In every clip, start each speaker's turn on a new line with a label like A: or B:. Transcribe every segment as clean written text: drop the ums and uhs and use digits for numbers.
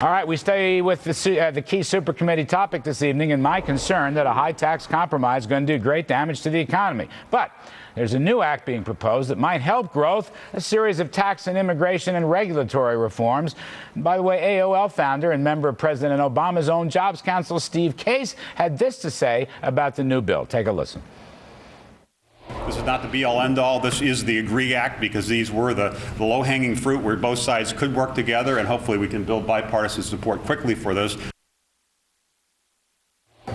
A: All right, we stay with the key super committee topic this evening, and my concern that a high tax compromise is going to do great damage to the economy. But there's a new act being proposed that might help growth, a series of tax and immigration and regulatory reforms. And by the way, AOL founder and member of President Obama's own Jobs Council, Steve Case, had this to say about the new bill. Take a listen.
B: This is not the be-all, end-all. This is the AGREE Act because these were the low-hanging fruit where both sides could work together, and hopefully we can build bipartisan support quickly for this.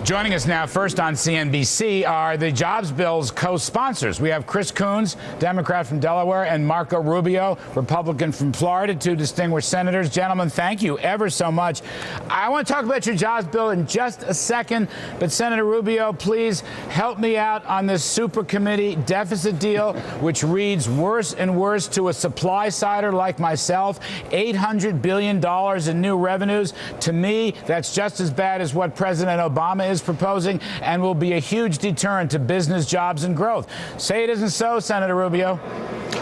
A: Joining us now, first on CNBC, are the Jobs Bill's co-sponsors. We have Chris Coons, Democrat from Delaware, and Marco Rubio, Republican from Florida, two distinguished senators. Gentlemen, thank you ever so much. I want to talk about your Jobs Bill in just a second, but Senator Rubio, please help me out on this super committee deficit deal, which reads worse and worse to a supply-sider like myself. $800 billion in new revenues. To me, that's just as bad as what President Obama is proposing and will be a huge deterrent to business, jobs, and growth. Say it isn't so, Senator Rubio.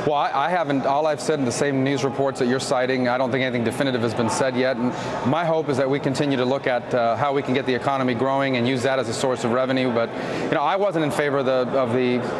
C: Well, I haven't. All I've said in the same news reports that you're citing, I don't think anything definitive has been said yet. And my hope is that we continue to look at how we can get the economy growing and use that as a source of revenue. But, you know, I wasn't in favor of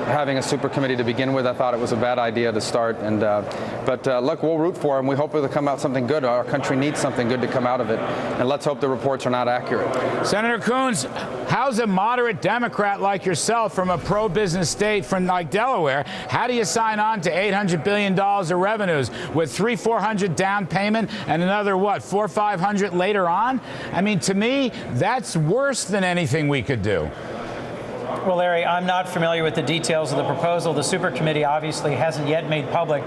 C: having a super committee to begin with. I thought it was a bad idea to start. And but look, we'll root for them. We hope it'll come out something good. Our country needs something good to come out of it. And let's hope the reports are not accurate.
A: Senator Coons, how's a moderate Democrat like yourself from a pro-business state from like Delaware, how do you sign on to $800 billion of revenues with $300-400 down payment and another, what, $400 or $500 later on? I mean, to me, that's worse than anything we could do.
D: Well, Larry, I'm not familiar with the details of the proposal. The super committee obviously hasn't yet made public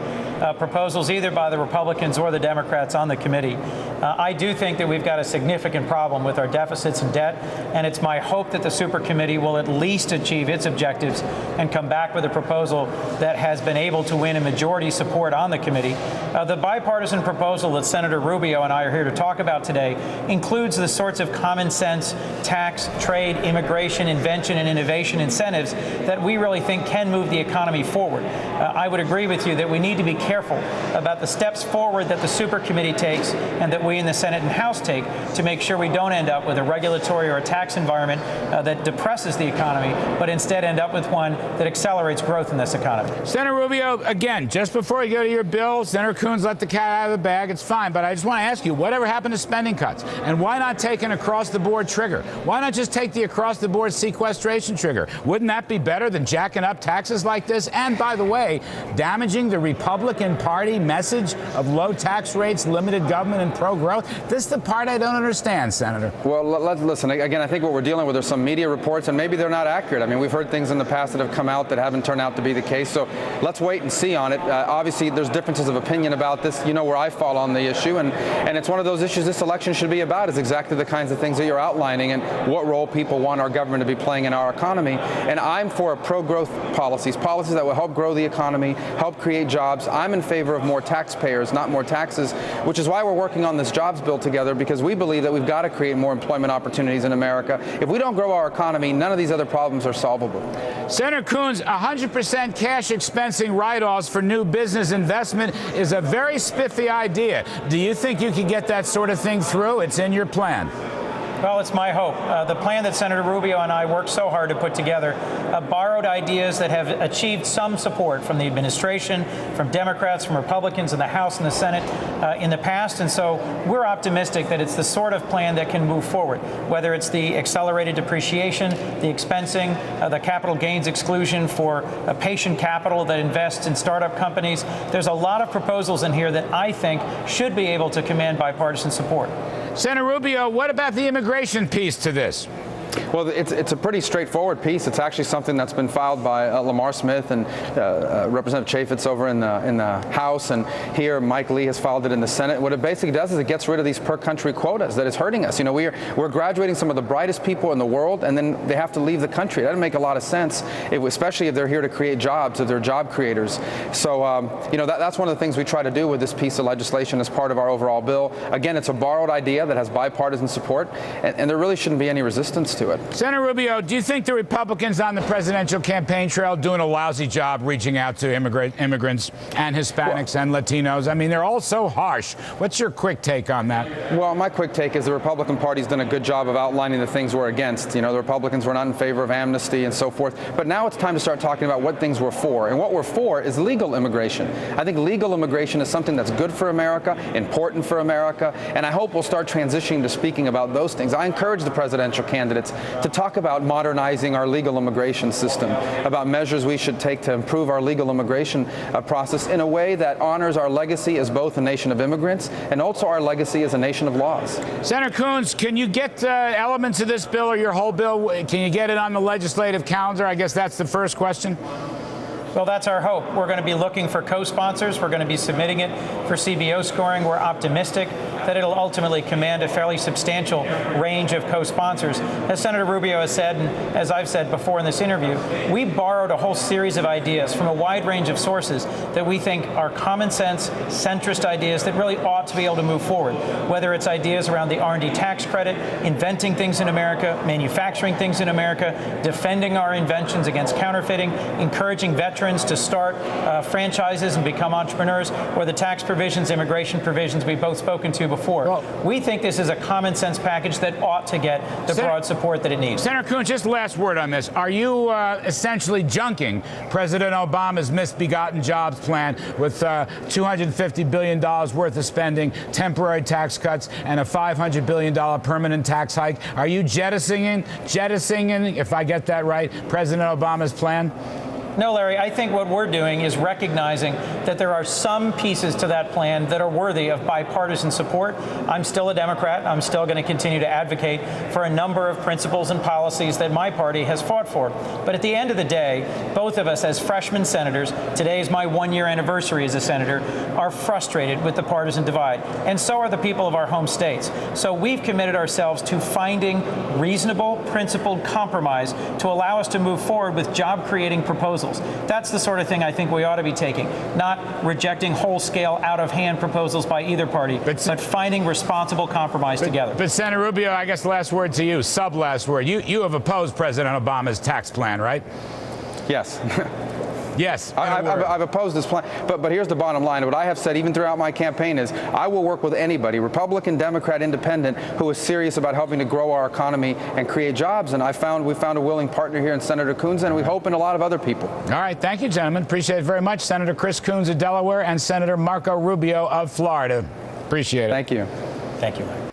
D: proposals either by the Republicans or the Democrats on the committee. I do think that we've got a significant problem with our deficits and debt, and it's my hope that the super committee will at least achieve its objectives and come back with a proposal that has been able to win a majority support on the committee. The bipartisan proposal that Senator Rubio and I are here to talk about today includes the sorts of common sense tax, trade, immigration, invention, and innovation incentives that we really think can move the economy forward. I would agree with you that we need to be careful about the steps forward that the super committee takes and that we in the Senate and House take to make sure we don't end up with a regulatory or a tax environment that depresses the economy, but instead end up with one that accelerates growth in this economy.
A: Senator Rubio, again, just before you go to your bill, Senator Coons let the cat out of the bag. It's fine, but I just want to ask you, whatever happened to spending cuts? And why not take an across-the-board trigger? Why not just take the across-the-board sequestration trigger? Wouldn't that be better than jacking up taxes like this? And by the way, damaging the Republican Party message of low tax rates, limited government, and pro-growth? This is the part I don't understand, Senator.
C: Well, listen, again, I think what we're dealing with are some media reports, and maybe they're not accurate. I mean, we've heard things in the past that have come out that haven't turned out to be the case. So let's wait and see on it. Obviously, there's differences of opinion about this. You know where I fall on the issue, and it's one of those issues this election should be about, is exactly the kinds of things that you're outlining and what role people want our government to be playing in our economy. And I'm for pro-growth policies that will help grow the economy, help create jobs. I'm in favor of more taxpayers, not more taxes, which is why we're working on this jobs bill together, because we believe that we've got to create more employment opportunities in America. If we don't grow our economy, none of these other problems are solvable.
A: Senator Coons, 100% cash expensing write-offs for new business investment is a very spiffy idea. Do you think you can get that sort of thing through? It's in your plan.
D: Well, it's my hope. The plan that Senator Rubio and I worked so hard to put together borrowed ideas that have achieved some support from the administration, from Democrats, from Republicans in the House and the Senate in the past. And so we're optimistic that it's the sort of plan that can move forward, whether it's the accelerated depreciation, the expensing, the capital gains exclusion for patient capital that invests in startup companies. There's a lot of proposals in here that I think should be able to command bipartisan support.
A: Senator Rubio, what about the immigration piece to this?
C: Well, it's a pretty straightforward piece. It's actually something that's been filed by Lamar Smith and Representative Chaffetz over in the House, and here Mike Lee has filed it in the Senate. What it basically does is it gets rid of these per-country quotas that is hurting us. You know, we're graduating some of the brightest people in the world, and then they have to leave the country. That doesn't make a lot of sense, especially if they're here to create jobs, if they're job creators. So, you know, that's one of the things we try to do with this piece of legislation as part of our overall bill. Again, it's a borrowed idea that has bipartisan support, and there really shouldn't be any resistance to it.
A: Senator Rubio, do you think the Republicans on the presidential campaign trail doing a lousy job reaching out to immigrants and Hispanics and Latinos? I mean, they're all so harsh. What's your quick take on that?
C: Well, my quick take is the Republican Party's done a good job of outlining the things we're against. You know, the Republicans were not in favor of amnesty and so forth. But now it's time to start talking about what things we're for. And what we're for is legal immigration. I think legal immigration is something that's good for America, important for America, and I hope we'll start transitioning to speaking about those things. I encourage the presidential candidates to talk about modernizing our legal immigration system, about measures we should take to improve our legal immigration process in a way that honors our legacy as both a nation of immigrants and also our legacy as a nation of laws.
A: Senator Coons, can you get elements of this bill or your whole bill, can you get it on the legislative calendar? I guess that's the first question.
D: Well, that's our hope. We're going to be looking for co-sponsors. We're going to be submitting it for CBO scoring. We're optimistic that it'll ultimately command a fairly substantial range of co-sponsors. As Senator Rubio has said, and as I've said before in this interview, we borrowed a whole series of ideas from a wide range of sources that we think are common sense, centrist ideas that really ought to be able to move forward, whether it's ideas around the R&D tax credit, inventing things in America, manufacturing things in America, defending our inventions against counterfeiting, encouraging veterans to start franchises and become entrepreneurs, or the tax provisions, immigration provisions we've both spoken to before. Well, we think this is a common sense package that ought to get the broad support that it needs.
A: Senator Coons, just last word on this. Are you essentially junking President Obama's misbegotten jobs plan with $250 billion worth of spending, temporary tax cuts, and a $500 billion permanent tax hike? Are you jettisoning, if I get that right, President Obama's plan?
D: No, Larry, I think what we're doing is recognizing that there are some pieces to that plan that are worthy of bipartisan support. I'm still a Democrat. I'm still going to continue to advocate for a number of principles and policies that my party has fought for. But at the end of the day, both of us as freshman senators, today is my one-year anniversary as a senator, are frustrated with the partisan divide. And so are the people of our home states. So we've committed ourselves to finding reasonable, principled compromise to allow us to move forward with job-creating proposals. That's the sort of thing I think we ought to be taking, not rejecting whole-scale, out-of-hand proposals by either party, but finding responsible compromise together.
A: But Senator Rubio, I guess last word to you, sub-last word. You have opposed President Obama's tax plan, right?
C: Yes.
A: Yes.
C: I've opposed this plan, but here's the bottom line. What I have said even throughout my campaign is I will work with anybody, Republican, Democrat, Independent, who is serious about helping to grow our economy and create jobs. And we found a willing partner here in Senator Coons, and we hope in a lot of other people.
A: All right. Thank you, gentlemen. Appreciate it very much. Senator Chris Coons of Delaware and Senator Marco Rubio of Florida. Appreciate it.
C: Thank you.
D: Thank you.